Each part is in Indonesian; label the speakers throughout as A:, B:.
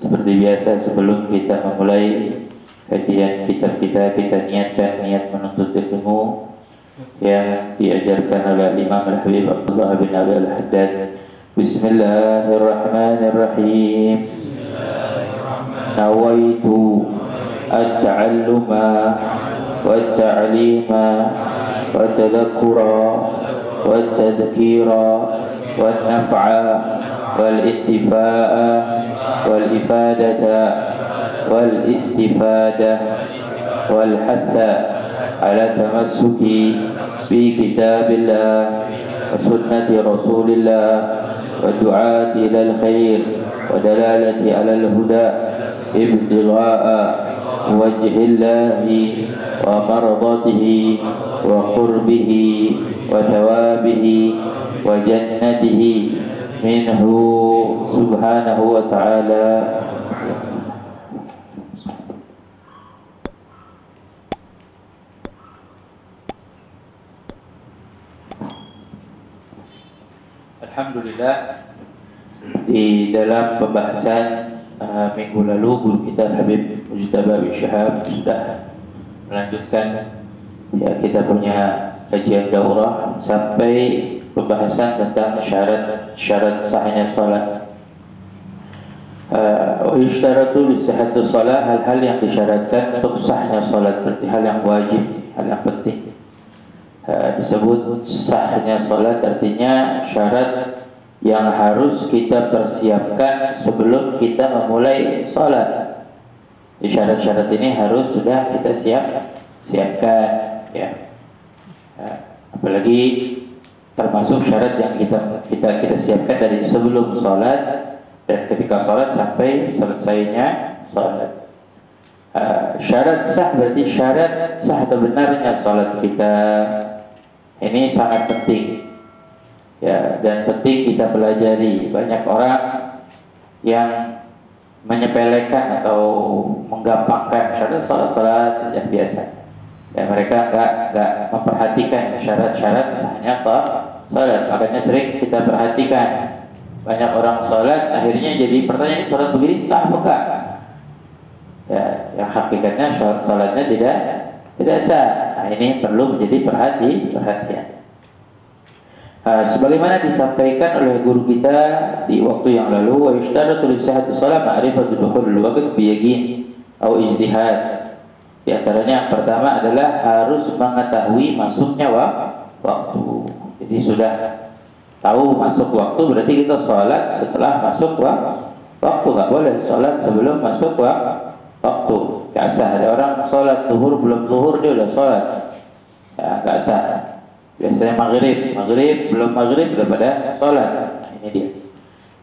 A: Seperti biasa sebelum kita memulai kajian kitab kita niatkan niat menuntut ilmu yang diajarkan oleh Imam Al-Habib Abdullah bin Abi Al-Haddad. Bismillahirrahmanirrahim. Nawaitu at-ta'alluma wat-ta'lima wat-tadhakkura wat-tadhkira wan-naf'a wal-intifa'a wal-ifadata wal-istifada wal-hatha ala tamassuki bi kitabillah wa sunnati rasulillah wa du'ati ilal khair wa dalalati alal huda ibtigha'a wajhillahi wa mardatihi wa qurbihi wa thawabihi wa jannatihi minhu subhanahu wa ta'ala. Alhamdulillah, di dalam pembahasan minggu lalu guru kita Habib Mujtaba bin Syahab sudah melanjutkan ya kita punya kajian daurah sampai pembahasan tentang syarat sahnya salat. Yushtaratu li sihhati shalah, hal-hal yang disyaratkan untuk sahnya salat, berarti hal yang wajib, hal yang penting. Disebut sahnya salat artinya syarat yang harus kita persiapkan sebelum kita memulai salat. Syarat-syarat ini harus sudah kita siapkan ya. Apalagi termasuk syarat yang kita siapkan dari sebelum salat dan ketika salat sampai selesainya salat. Syarat sah berarti syarat sah atau benarnya salat kita. Ini sangat penting ya, dan penting kita pelajari. Banyak orang yang menyepelekan atau menggampangkan syarat salat yang biasa. Ya, mereka enggak memperhatikan syarat-syarat sahnya salat. Makanya sering kita perhatikan banyak orang salat akhirnya jadi pertanyaan, salat begini sah apa enggak? Ya, yang hakikatnya salatnya tidak sah. Nah, ini perlu menjadi perhatian. Sebagaimana disampaikan oleh guru kita di waktu yang lalu, wa yushtaratu li sihhati shalah ma'rifatu dukhulil waqt bi yaqin atau ijtihad. Di antaranya yang pertama adalah harus mengetahui masuknya waktu. Jadi sudah tahu masuk waktu berarti kita sholat setelah masuk waktu. Nggak boleh sholat sebelum masuk waktu. Nggak sah. Ada orang sholat zuhur belum zuhur dia udah sholat. Ya, nggak sah. Biasanya maghrib belum maghrib udah pada sholat. Nah, ini dia.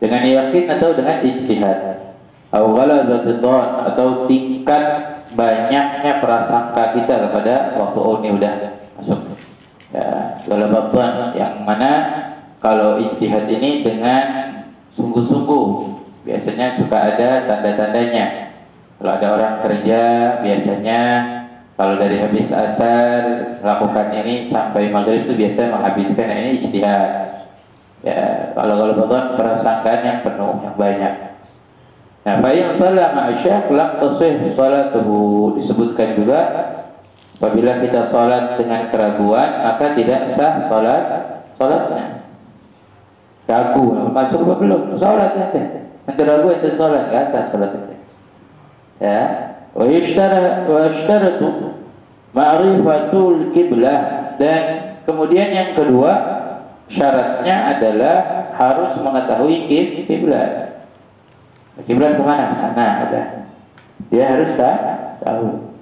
A: Dengan yakin atau dengan ijtihad. Atau tingkat banyaknya prasangka kita kepada waktu ini udah masuk. Ya, ghalabatan yang mana kalau ijtihad ini dengan sungguh-sungguh biasanya suka ada tanda-tandanya. Kalau ada orang kerja biasanya kalau dari habis asar lakukan ini sampai maghrib itu biasanya menghabiskan ini ijtihad. Ya, kalau betul prasangkaan yang penuh, yang banyak. Nah, fa in shalla ma'asyak lam tasih salatuhu, disebutkan juga apabila kita salat dengan keraguan maka tidak sah salatnya. Ragu, masuk apa belum? Salat nanti. Nanti ragu itu salat, enggak sah salatnya. Ya. Wa yushtaratu ma'rifatul qiblah, dan kemudian yang kedua syaratnya adalah harus mengetahui kiblat. Kiblat kemana? Sana ada. Dia harus tahu.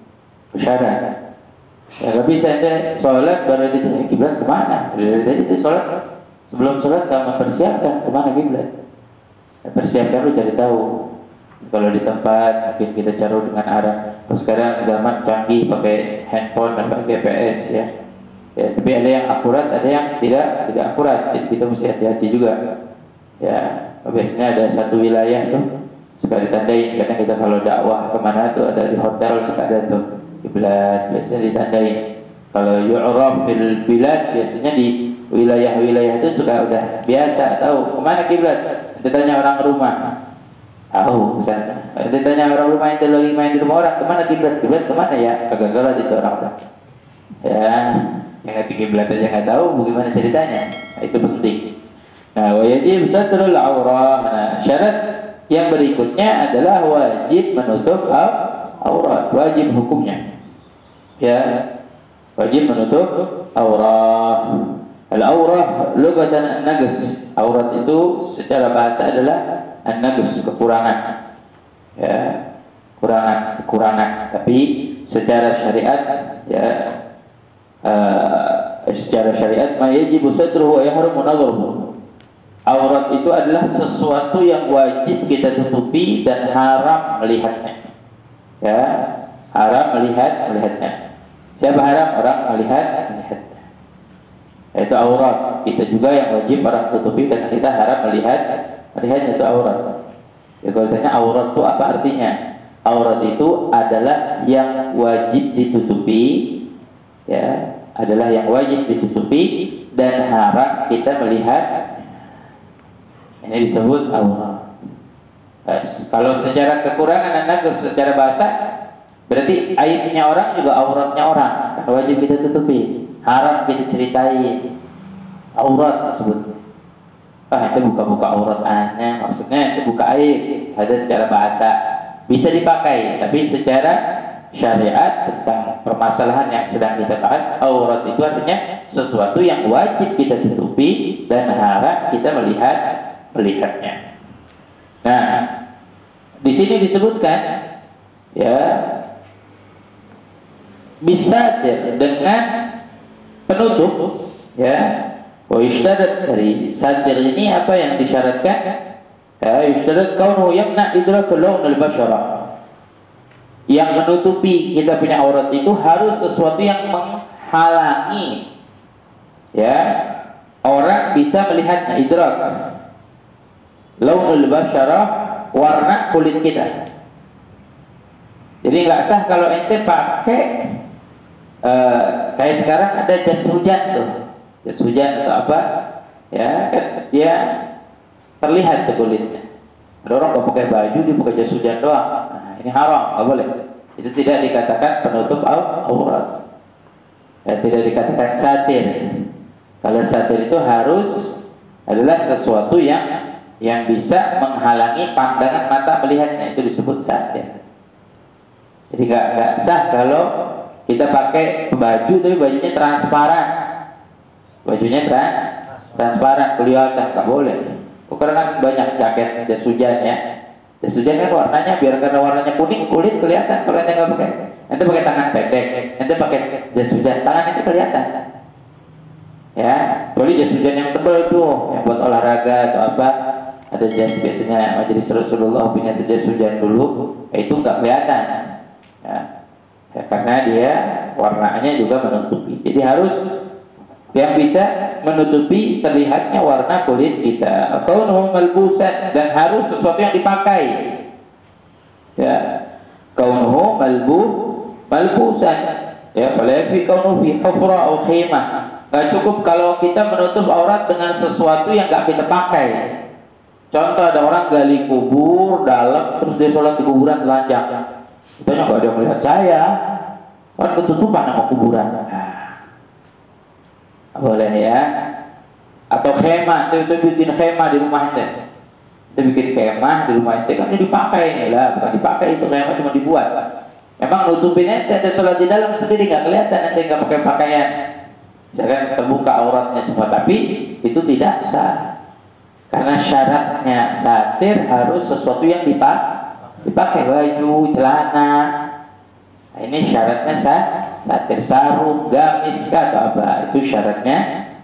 A: Syarat. Ya nggak bisa ente sholat baru ditanya kiblat kemana? Jadi itu sholat sebelum sholat kamu mempersiapkan kemana kiblat. Persiapkan lu cari tahu. Kalau di tempat mungkin kita cari dengan arah. Sekarang zaman canggih pakai handphone dan pakai GPS ya. Ya, tapi ada yang akurat, ada yang tidak akurat. Jadi kita mesti hati-hati juga. Ya, biasanya ada satu wilayah tuh suka ditandain, karena kita kalau dakwah kemana tuh ada di hotel suka ada tuh kiblat biasanya ditandain. Kalau yu'raf fil bilad biasanya di wilayah-wilayah itu suka udah biasa tahu kemana kiblat. Kita tanya orang rumah, Tahu sana. Ditanya orang rumah itu lagi main di rumah orang, kemana kiblat? Kiblat kemana ya? Kagak sholat itu orang. Ya, yang ngerti kiblat aja nggak tahu, bagaimana ceritanya? Nah, itu penting. Nah, wajib satrul aurah. Nah, syarat yang berikutnya adalah wajib menutup aurat. Wajib hukumnya. Ya, wajib menutup aurat. Al-aurah lugatan an-nagus. Aurat itu secara bahasa adalah an-nagus, kekurangan. Ya, kekurangan. Tapi secara syariat ya secara syariat ma yajibu satruhu wa yahrumu nadhruhu. Aurat itu adalah sesuatu yang wajib kita tutupi dan haram melihatnya. Ya, haram melihatnya. Siapa haram? Orang melihatnya. Itu aurat. Kita juga yang wajib orang tutupi dan kita haram melihatnya, itu aurat. Ya, kalau tanya aurat itu apa artinya? Aurat itu adalah yang wajib ditutupi, ya, adalah yang wajib ditutupi dan haram kita melihat. Ini disebut aurat. Kalau secara kekurangan dan secara bahasa, berarti aibnya orang juga auratnya orang, kan wajib kita tutupi. Haram kita ceritain, aurat tersebut. Itu buka-buka aurat aneh, maksudnya itu buka aib. Ada secara bahasa bisa dipakai, tapi secara syariat tentang permasalahan yang sedang kita bahas, aurat itu artinya sesuatu yang wajib kita tutupi dan haram kita melihatnya. Nah, di sini disebutkan ya bisa dengan penutup, ya. Isyarat dari satir ini apa yang disyaratkan? Ya, isyarat kaunuhu yamna idrakul lawn al-bashara. Yang menutupi kita punya aurat itu harus sesuatu yang menghalangi, ya, orang bisa melihatnya. Idrak lawn al-bashara, warna kulit kita. Jadi nggak sah kalau ente pakai kayak sekarang ada jas hujan tuh, jas hujan atau apa, ya kan dia terlihat tuh kulitnya. Ada orang nggak pakai baju, dia pakai jas hujan doang. Nah, ini haram, nggak boleh. Itu tidak dikatakan penutup aurat. Ya, tidak dikatakan satir. Kalau satir itu harus adalah sesuatu yang bisa menghalangi pandangan mata melihatnya, itu disebut satir. Jadi nggak sah kalau kita pakai baju tapi bajunya transparan, transparan kelihatan, nggak boleh. Karena kan banyak jaket jas hujan ya, jas hujan kan warnanya biar karena warnanya kuning kulit kelihatan. Kalau ente nggak pakai, ente pakai tangan pendek, ente pakai jas hujan tangan itu kelihatan. Ya, boleh jas hujan yang tebal tuh, yang buat olahraga atau apa. Ada jas biasanya majelis Rasulullah punya jas hujan dulu, itu nggak kelihatan. Ya, karena dia warnanya juga menutupi. Jadi harus yang bisa menutupi terlihatnya warna kulit kita. Kaunuhu malbusan, dan harus sesuatu yang dipakai. Ya, kaunuhu malbusan. Ya, apalagi kaunuhu fi hufra atau khimah. Gak cukup kalau kita menutup aurat dengan sesuatu yang gak kita pakai. Contoh, ada orang gali kubur dalam terus dia sholat di kuburan telanjang. Itanya gak ada yang melihat saya, kan ketutupan sama kuburan. Boleh ya. Atau khemah, itu bikin khemah di rumah ente. Itu bikin khemah di rumah ente, kan ini dipakai nih lah, bukan dipakai, itu khemah cuma dibuat. Emang nutupin ente sholat di dalam sendiri nggak kelihatan, ente nggak pakai pakaian. Jangan terbuka auratnya semua, tapi itu tidak sah. Karena syaratnya satir harus sesuatu yang dipakai, baju, celana. Nah, ini syaratnya satir, sarung, gamis atau apa, itu syaratnya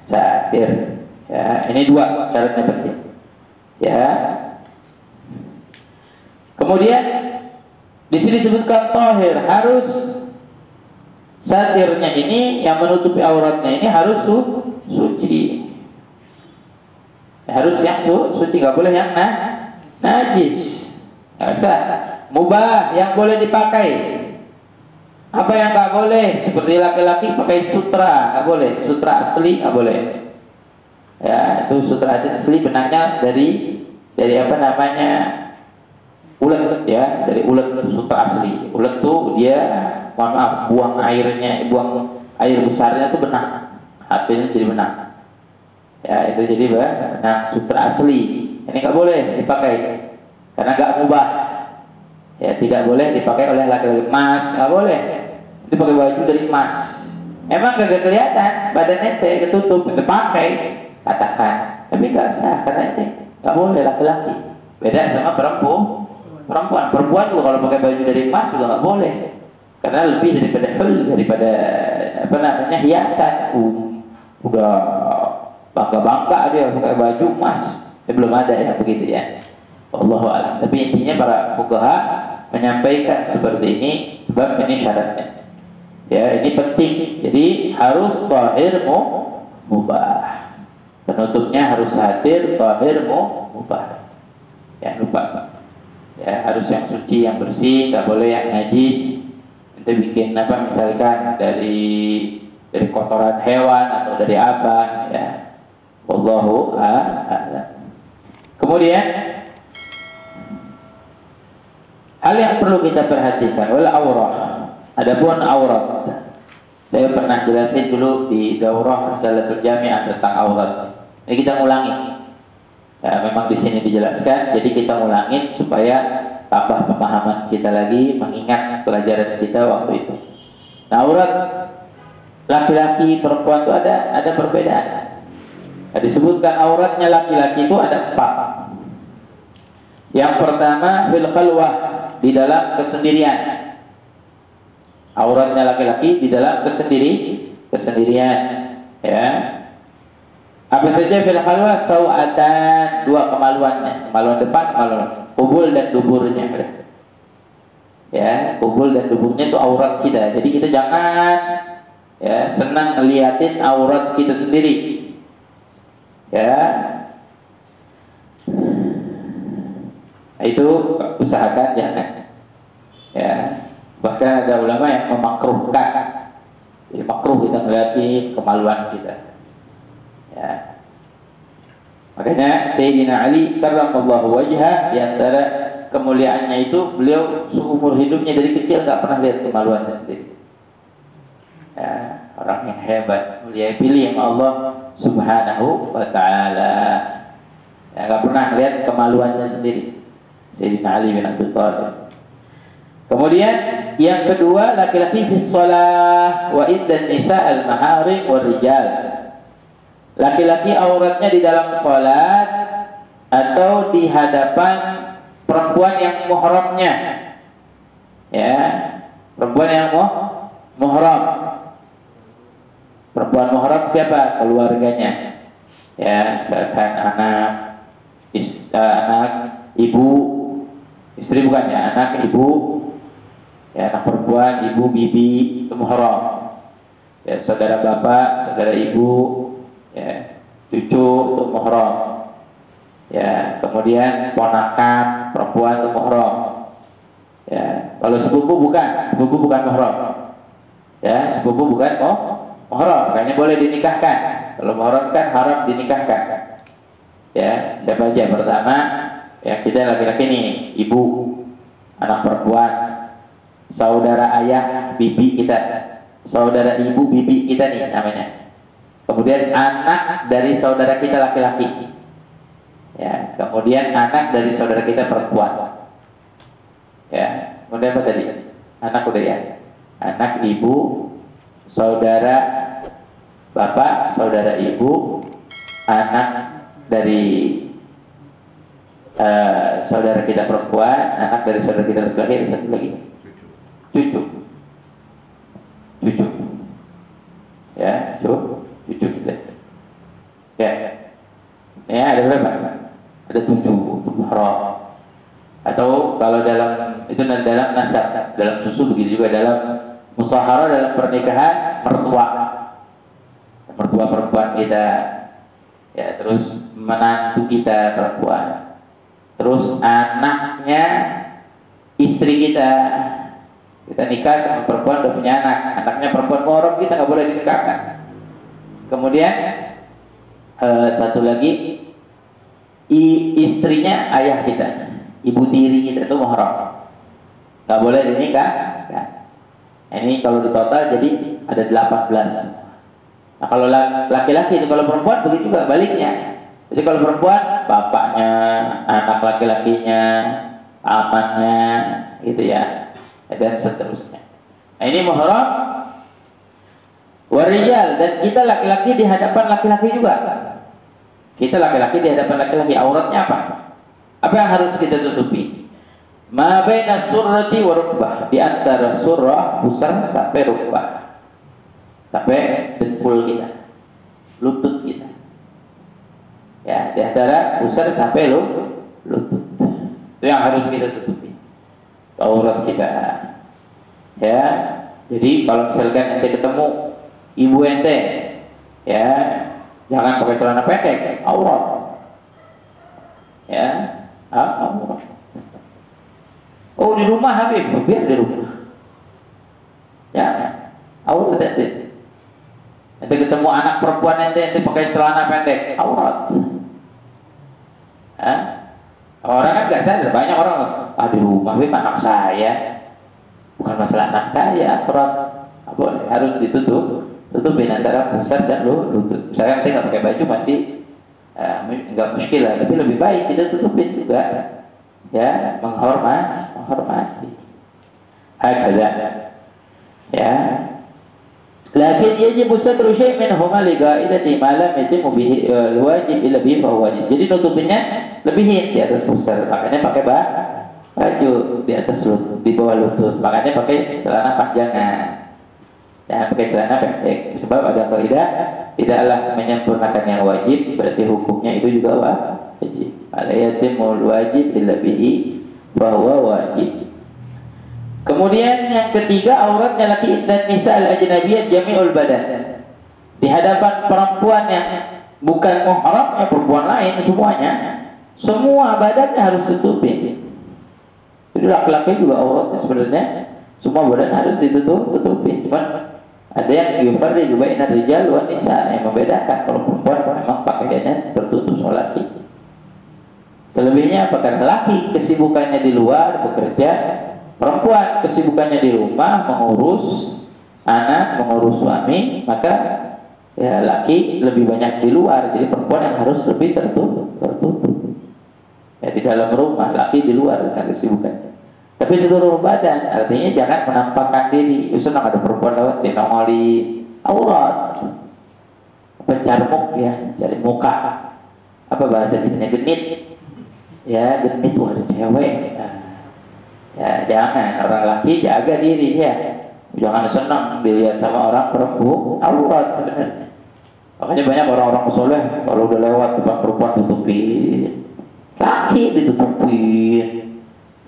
A: satir. Ya, ini dua syaratnya penting. Ya. Kemudian di sini disebutkan tahir, harus satirnya ini yang menutupi auratnya ini harus suci. Harus yang suci, nggak boleh yang najis. Mubah yang boleh dipakai. Apa yang nggak boleh? Seperti laki-laki pakai sutra, nggak boleh. Sutra asli nggak boleh. Ya, itu sutra asli benangnya dari apa namanya? ulet ya, dari ulet sutra asli. Ulet tuh dia, mohon maaf, buang airnya, buang air besarnya tuh benang, hasilnya jadi benang. Ya itu jadi benang sutra asli. Ini nggak boleh dipakai karena nggak mubah. Ya tidak boleh dipakai oleh laki-laki. Emas nggak boleh. Itu pakai baju dari emas. Emang gak kelihatan badan ente ketutup, itu pakai katakan. Tapi nggak sah karena ente nggak boleh laki-laki. Beda sama perempuan juga kalau pakai baju dari emas juga nggak boleh karena lebih daripada apa namanya hiasan. Udah bangga dia pakai baju emas. Belum ada ya begitu ya. Wallahu a'lam. Tapi intinya para fuqaha menyampaikan seperti ini sebab ini syaratnya. Ya ini penting. Jadi harus zahir mubah. Penutupnya harus satir zahir mubah. Ya lupa. Ya harus yang suci, yang bersih, nggak boleh yang najis. Nanti bikin apa misalkan dari kotoran hewan atau dari apa ya. Wallahu a'lam. Kemudian hal yang perlu kita perhatikan wal aurah. Adapun aurat, saya pernah jelasin dulu di daurah Risalatul Jami'ah tentang aurat. Ini kita ngulangi. Ya, memang di sini dijelaskan, jadi kita ngulangin supaya tambah pemahaman kita lagi, mengingat pelajaran kita waktu itu. Nah, aurat laki-laki perempuan itu ada perbedaan. Nah, disebutkan auratnya laki-laki itu ada 4. Yang pertama fil khalwah, di dalam kesendirian. Auratnya laki-laki di dalam kesendirian. Ya. Apa saja fil khalwah? Sawatan, 2 kemaluannya, kemaluan depan, kemaluan kubul dan duburnya. Ya, kubul dan duburnya itu aurat kita. Jadi kita jangan ya senang ngeliatin aurat kita sendiri. Ya. Itu usahakan jangan. Ya. Bahkan ada ulama yang memakruhkan. Jadi makruh kita ngeliatin kemaluan kita. Ya. Makanya Sayyidina Ali karramallahu wajhah, di antara kemuliaannya itu beliau seumur hidupnya dari kecil nggak pernah lihat kemaluannya sendiri. Ya, orang yang hebat, mulia pilih yang Allah Subhanahu wa taala. Ya, nggak pernah lihat kemaluannya sendiri. Sayyidina Ali bin Abi Thalib. Kemudian yang kedua, laki-laki fi shalah wa iddan nisa al-maharim war rijal. Laki-laki auratnya di dalam salat atau di hadapan perempuan yang muhramnya. Ya, perempuan yang muhram. Perempuan muhram siapa? Keluarganya. Ya, misalkan anak, ibu, istri bukan ya, anak, ibu, ya, anak perempuan, ibu, bibi, itu muhram. Ya, saudara bapak, saudara ibu, ya, cucu, itu muhram. Ya, kemudian ponakan perempuan itu muhram. Ya, kalau sepupu bukan muhram. Ya, sepupu bukan muhram, makanya boleh dinikahkan. Kalau muhram kan haram dinikahkan. Ya, siapa aja? Pertama, ya kita laki-laki nih, ibu, anak perempuan, saudara ayah, bibi kita, saudara ibu, bibi kita nih namanya. Kemudian anak dari saudara kita laki-laki. Ya, kemudian anak dari saudara kita perempuan. Ya, kemudian apa tadi? Anak udah ya. Anak, ibu, saudara bapak, saudara ibu, anak dari saudara kita perempuan, anak dari saudara kita laki-laki, ada satu lagi, cucu. Ya, cucu kita. Ya, ada berapa? Ada 7 muhram. Atau kalau dalam itu dalam nasab, dalam susu begitu juga dalam musaharah, dalam pernikahan mertua perempuan kita, ya, terus menantu kita perempuan, terus anaknya istri kita nikah sama perempuan udah punya anak, anaknya perempuan muhram kita nggak boleh dinikahkan. Kemudian satu lagi istrinya ayah kita, ibu tiri kita itu muhram. Nggak boleh dinikah. Ya. Ini kalau di total jadi ada 18. Nah, kalau laki-laki itu, kalau perempuan begitu juga baliknya. Jadi kalau perempuan, bapaknya, anak laki-lakinya, pamannya, gitu ya, dan seterusnya. Nah, ini muhram warijal, dan kita laki-laki di hadapan laki-laki juga. Kita laki-laki di hadapan laki-laki, auratnya apa? Apa yang harus kita tutupi? Ma baina surrati wa rukbah, di antara surah pusar sampai rukbah, sampai dengkul kita, lutut kita. Ya, di antara pusar sampai lutut. Itu yang harus kita tutupi, aurat kita. Ya, jadi kalau misalkan ente ketemu ibu ente, ya, jangan pakai celana pendek, aurat. Ya, aurat. Oh, di rumah Habib, biar di rumah. Ya, aurat ente. Ente ketemu anak perempuan ente pakai celana pendek, aurat. Orang kan nggak sadar, banyak orang, di rumah Habib anak saya. Bukan masalah anak saya, aurat. Boleh, harus ditutup. Tutupin antara pusat dan lutut. Misalnya kita nggak pakai baju masih nggak muskil lah, tapi lebih baik kita tutupin juga, ya, menghormati. Hakada, ya. Lakin yajib satru syai' min huma li qa'idati ma lam yatimu bihi wajib illa bihi fa wajib. Jadi nutupinnya lebihin di atas pusar, makanya pakai baju di atas lutut, di bawah lutut, makanya pakai celana panjangan. Jangan pakai celana pendek, sebab ada kaidah tidaklah menyempurnakan yang wajib, berarti hukumnya itu juga wajib. Ala yatimul wajib illa bihi bahwa wajib. Kemudian yang ketiga, auratnya laki dan nisa al-ajnabiyat jami'ul badan. Di hadapan perempuan yang bukan muhram, ya perempuan lain semuanya, semua badannya harus tutupin. Jadi laki-laki juga auratnya sebenarnya semua badan harus ditutupin. Cuman ada yang yufarriqu baina rijal wan nisa, yang membedakan kalau perempuan memang pakaiannya tertutup sholat. Selebihnya apakah laki kesibukannya di luar bekerja, perempuan kesibukannya di rumah mengurus anak, mengurus suami, maka ya laki lebih banyak di luar, jadi perempuan yang harus lebih tertutup. Ya, di dalam rumah, laki di luar dengan kesibukannya. Tapi seluruh badan, artinya jangan menampakkan diri. Senang ada perempuan lewat dinongoli aurat, pencarmuk, ya, cari muka. Apa bahasa kitanya, genit, ya, genit, wah ada cewek. Ya, jangan, orang laki jaga diri ya. Jangan senang dilihat sama orang perempuan aurat sebenarnya. Makanya banyak orang-orang soleh kalau udah lewat depan perempuan tutupin, laki ditutupin.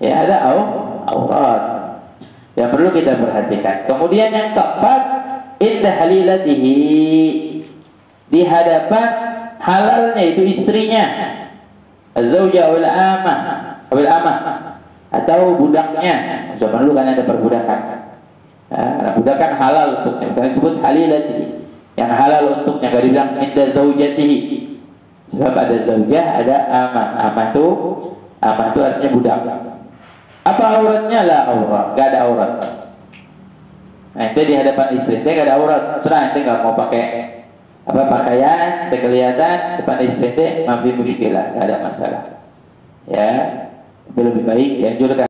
A: Ya, ada aurat yang perlu kita perhatikan. Kemudian yang keempat, indah halilatihi, di hadapan halalnya itu istrinya, az-zawja wal amah atau budaknya. Zaman dulu kan ada perbudakan. Nah, budakan halal untuknya, bukan disebut halilatihi, yang halal untuknya, gak dibilang indah zaujatihi, sebab ada zaujah, ada amah. Amah itu artinya budak. Apa auratnya? Lah aurat, gak ada aurat. Nah, itu di hadapan istri, dia gak ada aurat. Serah, ente gak mau pakai pakaian, ente kelihatan depan istri, ente mafi muskilah, gak ada masalah. Ya, lebih baik ya,